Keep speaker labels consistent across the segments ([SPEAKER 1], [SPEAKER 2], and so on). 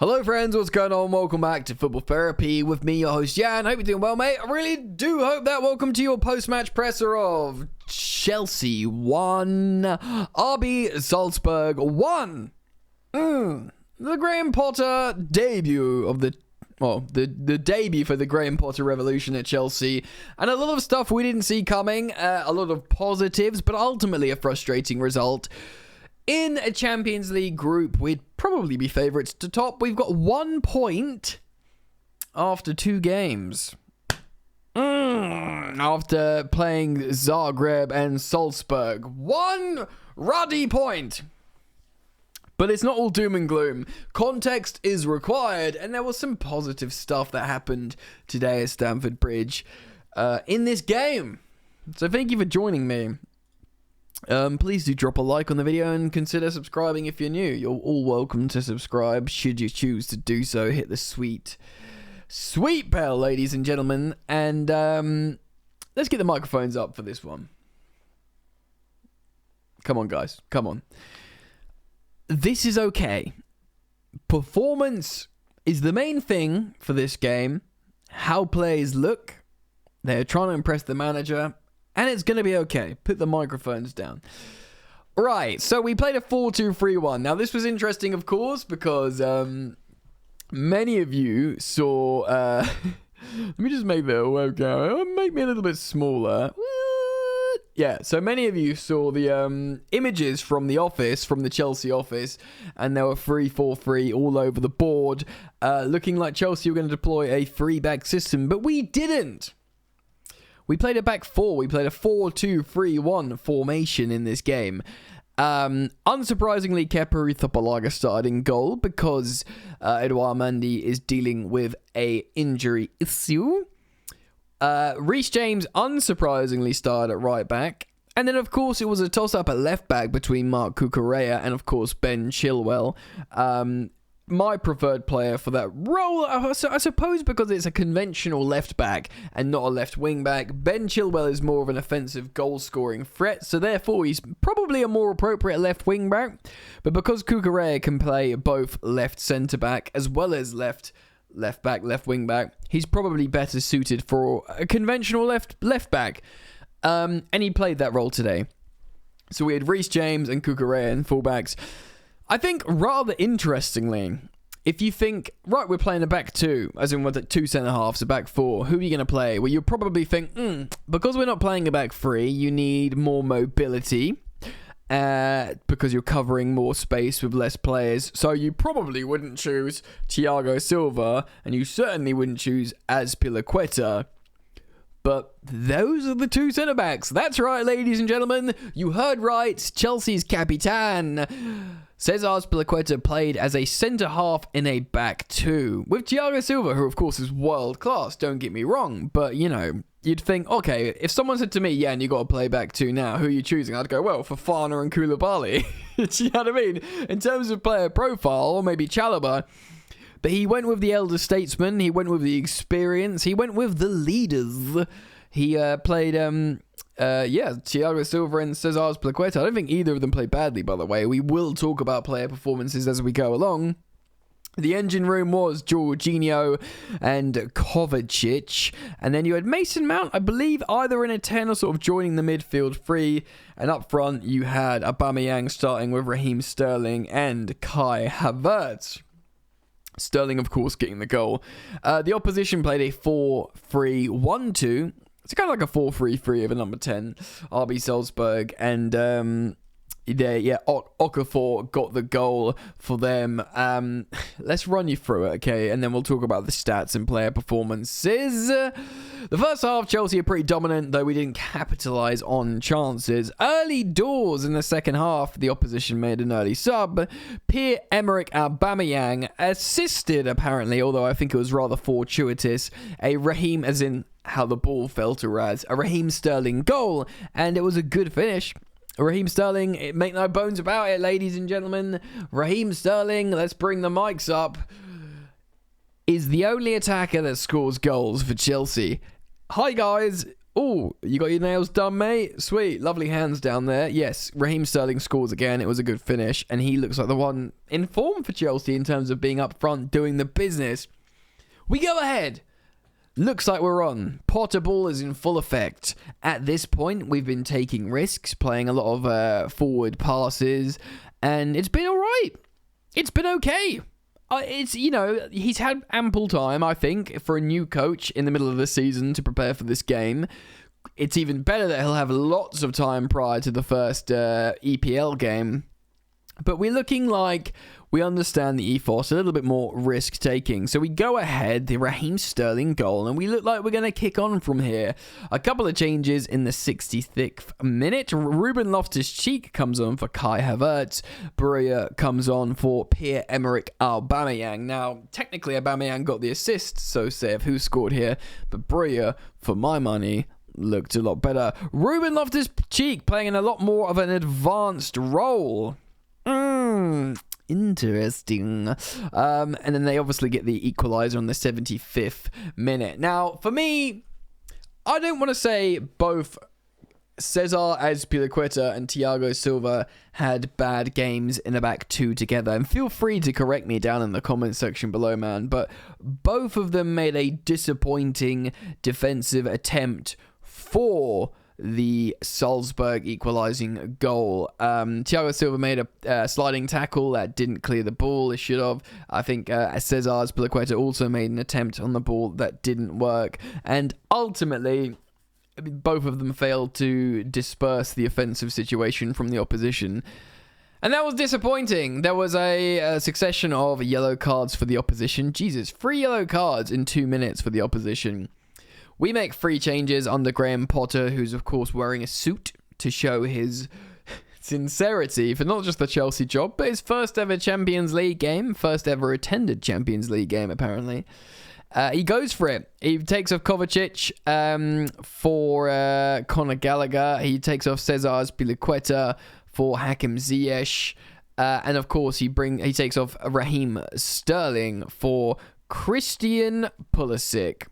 [SPEAKER 1] Hello friends, what's going on? Welcome back to Football Therapy with me, your host Jan. Hope you're doing well, mate. I really do hope that. Welcome to your post-match presser of Chelsea 1, RB Salzburg 1. The Graham Potter debut of the debut for the Graham Potter revolution at Chelsea, and a lot of stuff we didn't see coming, a lot of positives, but ultimately a frustrating result. In a Champions League group, we'd probably be favourites to top. We've got 1 point after 2 games. After playing Zagreb and Salzburg. 1 ruddy point. But it's not all doom and gloom. Context is required, and there was some positive stuff that happened today at Stamford Bridge in this game. So thank you for joining me. Please do drop a like on the video and consider subscribing if you're new. You're all welcome to subscribe should you choose to do so. Hit the sweet bell, ladies and gentlemen. And let's get the microphones up for this one. Come on, guys. Come on. This is okay. Performance is the main thing for this game. How players look. They're trying to impress the manager. And it's going to be okay. Put the microphones down. Right, so we played a 4-2-3-1. Now, this was interesting, of course, because many of you saw... let me just make that work out. Make me a little bit smaller. Yeah, so many of you saw the images from the office, from the Chelsea office, and there were 3-4-3 all over the board, looking like Chelsea were going to deploy a 3-back system, but we didn't. We played a back 4. We played a 4-2-3-1 formation in this game. Unsurprisingly, Kepa Arrizabalaga started in goal because Edouard Mendy is dealing with a injury issue. Reece James, unsurprisingly, started at right back. And then, of course, it was a toss-up at left back between Marc Cucurella and, of course, Ben Chilwell. My preferred player for that role, I suppose, because it's a conventional left back and not a left wing back. Ben Chilwell is more of an offensive goal scoring threat, so therefore he's probably a more appropriate left wing back. But because Cucurella can play both left centre back as well as left back, left wing back, he's probably better suited for a conventional left back. And he played that role today. So we had Reece James and Cucurella in fullbacks. I think, rather interestingly, if you think, right, we're playing a back 2, as in with 2 centre-halves, a back 4, who are you going to play? Well, you'll probably think, because we're not playing a back 3, you need more mobility, because you're covering more space with less players, so you probably wouldn't choose Thiago Silva, and you certainly wouldn't choose Azpilicueta. But those are the 2 centre-backs. That's right, ladies and gentlemen. You heard right. Chelsea's Capitan, Cesar Azpilicueta, played as a centre-half in a back 2. With Thiago Silva, who, of course, is world-class. Don't get me wrong. But, you know, you'd think, okay, if someone said to me, yeah, and you got to play back 2 now, who are you choosing? I'd go, well, Fofana and Koulibaly. Do you know what I mean? In terms of player profile, or maybe Chalobah. But he went with the elder statesman, he went with the experience, he went with the leaders. He played, Thiago Silva and Cesar Azpilicueta. I don't think either of them played badly, by the way. We will talk about player performances as we go along. The engine room was Jorginho and Kovacic. And then you had Mason Mount, I believe, either in a 10 or sort of joining the midfield 3. And up front, you had Aubameyang starting with Raheem Sterling and Kai Havertz. Sterling, of course, getting the goal. The opposition played a 4-3-1-2. It's kind of like a 4-3-3 of a number 10. RB Salzburg. And Okafor got the goal for them. Let's run you through it, okay? And then we'll talk about the stats and player performances. The first half, Chelsea are pretty dominant, though we didn't capitalise on chances. Early doors in the second half, the opposition made an early sub. Pierre-Emerick Aubameyang assisted, apparently, although I think it was rather fortuitous, a Raheem, as in how the ball fell to Raz, a Raheem Sterling goal, and it was a good finish. Raheem Sterling, make no bones about it, ladies and gentlemen. Raheem Sterling, let's bring the mics up, is the only attacker that scores goals for Chelsea. Hi guys, Oh, you got your nails done, mate? Sweet. Lovely hands down there. Yes, Raheem Sterling scores again. It was a good finish, and he looks like the one in form for Chelsea in terms of being up front, doing the business. We go ahead. Looks like we're on. Potter ball is in full effect. At this point, we've been taking risks, playing a lot of forward passes, and it's been all right. It's been okay. He's had ample time, I think, for a new coach in the middle of the season to prepare for this game. It's even better that he'll have lots of time prior to the first EPL game. But we're looking like we understand the ethos, a little bit more risk-taking. So we go ahead, the Raheem Sterling goal, and we look like we're going to kick on from here. A couple of changes in the 66th minute. Ruben Loftus-Cheek comes on for Kai Havertz. Breuer comes on for Pierre-Emerick Aubameyang. Now, technically, Aubameyang got the assist, so say of who scored here. But Breuer, for my money, looked a lot better. Ruben Loftus-Cheek playing in a lot more of an advanced role. Interesting. And then they obviously get the equaliser on the 75th minute. Now, for me, I don't want to say both Cesar Azpilicueta and Thiago Silva had bad games in the back two together. And feel free to correct me down in the comment section below, man. But both of them made a disappointing defensive attempt for the Salzburg equalising goal. Thiago Silva made a sliding tackle that didn't clear the ball. It should have. I think Cesar Azpilicueta also made an attempt on the ball that didn't work. And ultimately, both of them failed to disperse the offensive situation from the opposition. And that was disappointing. There was a succession of yellow cards for the opposition. Jesus, 3 yellow cards in 2 minutes for the opposition. We make 3 changes under Graham Potter, who's of course wearing a suit to show his sincerity for not just the Chelsea job, but his first ever Champions League game, first ever attended Champions League game apparently. He goes for it. He takes off Kovacic for Conor Gallagher. He takes off Cesar Azpilicueta for Hakim Ziyech. And of course he takes off Raheem Sterling for Christian Pulisic.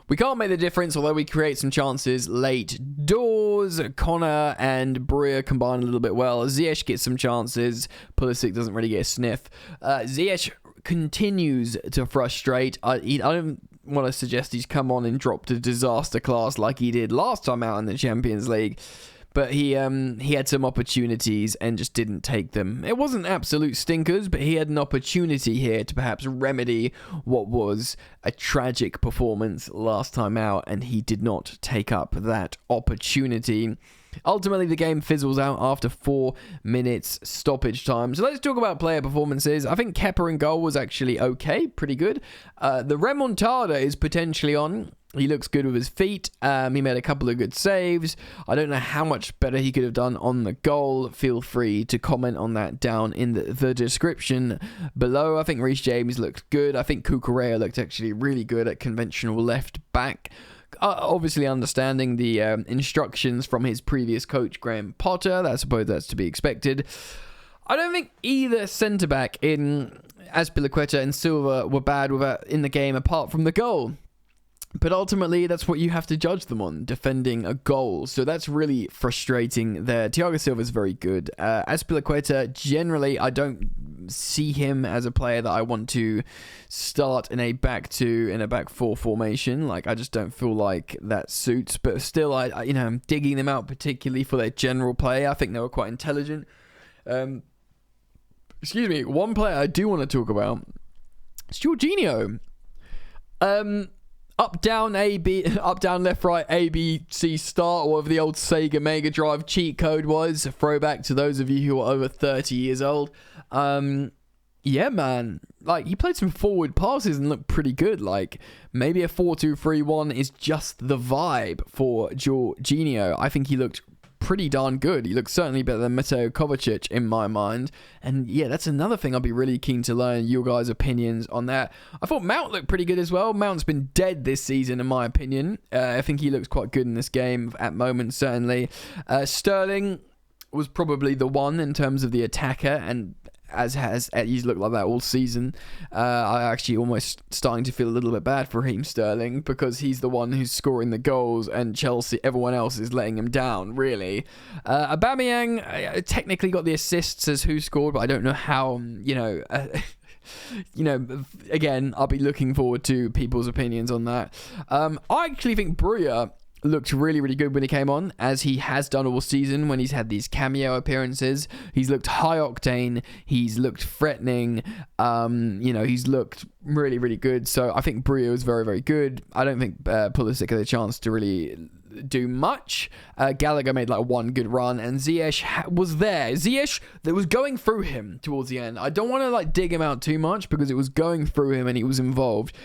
[SPEAKER 1] We can't make the difference, although we create some chances late doors. Connor and Breuer combine a little bit well. Ziyech gets some chances. Pulisic doesn't really get a sniff. Ziyech continues to frustrate. I don't want to suggest he's come on and dropped a disaster class like he did last time out in the Champions League. But he had some opportunities and just didn't take them. It wasn't absolute stinkers, but he had an opportunity here to perhaps remedy what was a tragic performance last time out, and he did not take up that opportunity. Ultimately, the game fizzles out after 4 minutes stoppage time. So let's talk about player performances. I think Kepa in goal was actually okay, pretty good. The remontada is potentially on. He looks good with his feet. He made a couple of good saves. I don't know how much better he could have done on the goal. Feel free to comment on that down in the description below. I think Reece James looked good. I think Cucurella looked actually really good at conventional left back. Obviously understanding the instructions from his previous coach, Graham Potter. I suppose that's to be expected. I don't think either centre-back in Azpilicueta and Silva were bad in the game apart from the goal. But ultimately, that's what you have to judge them on, defending a goal. So that's really frustrating there. Thiago Silva is very good. Azpilicueta, generally, I don't see him as a player that I want to start in a back 4 formation. Like, I just don't feel like that suits. But still, I'm digging them out, particularly for their general play. I think they were quite intelligent. One player I do want to talk about is Jorginho. Up, down, up, down, left, right, A, B, C, start, or whatever the old Sega Mega Drive cheat code was. A throwback to those of you who are over 30 years old. Yeah, man. Like, he played some forward passes and looked pretty good. Like, maybe a 4-2-3-1 is just the vibe for Jorginho. I think he looked pretty darn good. He looks certainly better than Mateo Kovacic in my mind. And yeah, that's another thing I'll be really keen to learn your guys' opinions on that. I thought Mount looked pretty good as well. Mount's been dead this season in my opinion. I think he looks quite good in this game at moments, certainly. Sterling was probably the one in terms of the attacker, and he's looked like that all season. I actually almost starting to feel a little bit bad for Raheem Sterling, because he's the one who's scoring the goals, and Chelsea, everyone else is letting him down, really. Aubameyang technically got the assists as who scored, but I don't know how, again, I'll be looking forward to people's opinions on that. I actually think Breuer looked really, really good when he came on, as he has done all season when he's had these cameo appearances. He's looked high octane. He's looked threatening. He's looked really, really good. So I think Breuer was very, very good. I don't think Pulisic had a chance to really do much. Gallagher made like one good run, and Ziyech was there. Ziyech, that was going through him towards the end. I don't want to like dig him out too much, because it was going through him and he was involved.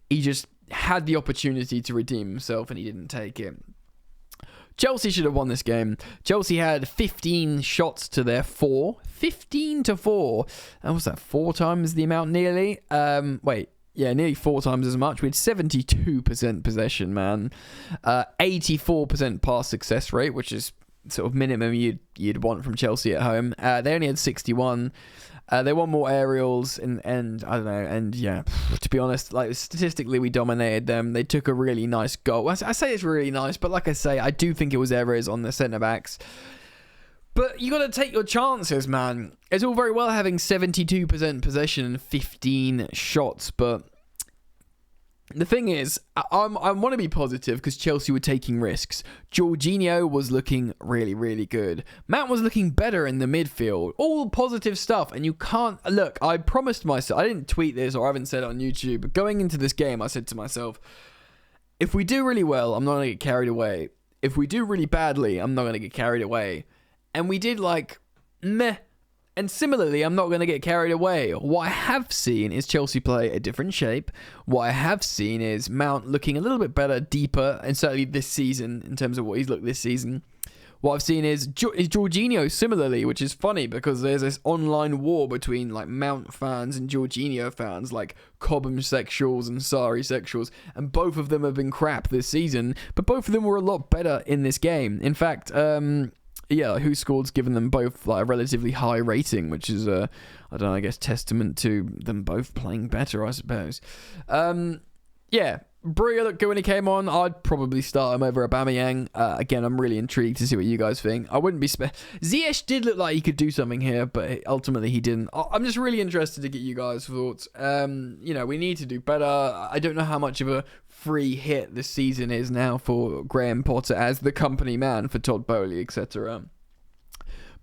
[SPEAKER 1] He just had the opportunity to redeem himself and he didn't take it. Chelsea should have won this game. Chelsea had 15 shots to their 4. 15 to 4. And what's that, 4 times the amount nearly? Nearly 4 times as much. We had 72% possession, man. 84% pass success rate, which is sort of minimum you'd want from Chelsea at home. They only had 61. They won more aerials, and I don't know, and yeah, to be honest, like statistically, we dominated them. They took a really nice goal. I say it's really nice, but like I say, I do think it was errors on the centre backs. But you got to take your chances, man. It's all very well having 72% possession and 15 shots, but the thing is, I want to be positive because Chelsea were taking risks. Jorginho was looking really, really good. Mount was looking better in the midfield. All positive stuff. And you can't... Look, I promised myself... I didn't tweet this or I haven't said it on YouTube. But going into this game, I said to myself, if we do really well, I'm not going to get carried away. If we do really badly, I'm not going to get carried away. And we did like... meh. And similarly, I'm not going to get carried away. What I have seen is Chelsea play a different shape. What I have seen is Mount looking a little bit better, deeper, and certainly this season, in terms of what he's looked this season. What I've seen is Jorginho similarly, which is funny because there's this online war between like Mount fans and Jorginho fans, like Cobham sexuals and Sarri sexuals, and both of them have been crap this season, but both of them were a lot better in this game. In fact, Who Scored's given them both like a relatively high rating, which is I guess testament to them both playing better, I suppose. Breuer looked good when he came on. I'd probably start him over Aubameyang. Again, I'm really intrigued to see what you guys think. I wouldn't be... Ziyech did look like he could do something here, but ultimately he didn't. I'm just really interested to get you guys' thoughts. We need to do better. I don't know how much of a free hit this season is now for Graham Potter as the company man for Todd Boehly, etc.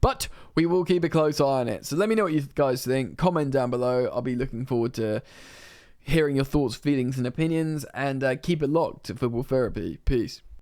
[SPEAKER 1] But we will keep a close eye on it. So let me know what you guys think. Comment down below. I'll be looking forward to hearing your thoughts, feelings, and opinions. And keep it locked to Football Therapy. Peace.